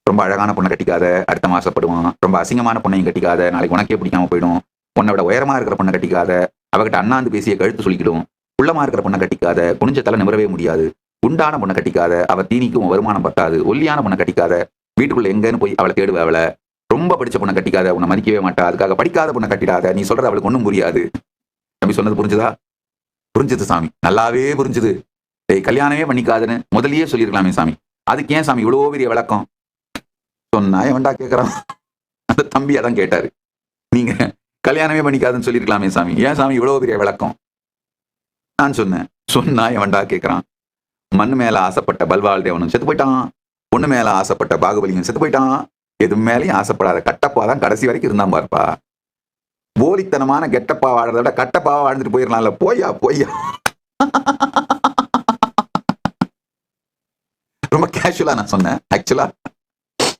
ரொம்ப அழகான பொண்ணை கட்டிக்காத, அடுத்த மாசப்படுவான். ரொம்ப அசிங்கமான பொண்ணையும் கட்டிக்காத, நாளைக்கு உனக்கே பிடிக்காம போயிடும். உன்னை விட உயரமா இருக்கிற பொண்ணை கட்டிக்காத, அவகிட்ட அண்ணாந்து பேசிய கழுத்து சுளிக்கிடும். குள்ளமா இருக்கிற பொண்ணை கட்டிக்காத, குனிஞ்ச தலை நிமிரவே முடியாது. குண்டான பொண்ணை கட்டிக்காத, அவ தீனிக்கும் வருமானம் பத்தாது. ஒல்லியான பொண்ணை கட்டிக்காத, வீட்டுக்குள்ள எங்கன்னு போய் அவளை தேடுவ அவளை. ரொம்ப படிச்ச பொண்ணை கட்டிக்காத, உன்னை மதிக்கவே மாட்டா. அதுக்காக படிக்காத பொண்ணை கட்டிடாத, நீ சொல்றது அவளுக்கு ஒன்றும் புரியாது. தம்பி சொன்னது புரிஞ்சுதா? புரிஞ்சுது சாமி, நல்லாவே புரிஞ்சுது. ஏய், கல்யாணமே பண்ணிக்காதுன்னு முதல்லயே சொல்லியிருக்கலாமே சாமி. அதுக்கு ஏன் சாமி இவ்வளோ பெரிய விளக்கம் சொன்னா? எவன்டா கேட்கறான்? அந்த தம்பி அதான் கேட்டாரு. நீங்க கல்யாணமே பண்ணிக்காதுன்னு சொல்லியிருக்கலாமே சாமி, ஏன் சாமி இவ்வளோ பெரிய விளக்கம்? நான் சொன்னேன், சொன்னா எவன்டா கேட்கறான்? மண்ணு மேல ஆசைப்பட்ட பல்வாள் தேவனும் செத்து போயிட்டான். பொண்ணு மேல ஆசைப்பட்ட பாகுபலியும் செத்து போயிட்டான். எது மேலேயும் ஆசைப்படாத கட்டப்பா தான் கடைசி வரைக்கும் இருந்தான் பாருப்பா. போலித்தனமான கெட்டப்பா வாழ்றத விட கட்டப்பாவா வாழ்ந்துட்டு போயிடலாம்ல. போய்யா போய்யா. ரொம்ப கேஷுவலா நான் சொன்னேன் ஆக்சுவலா.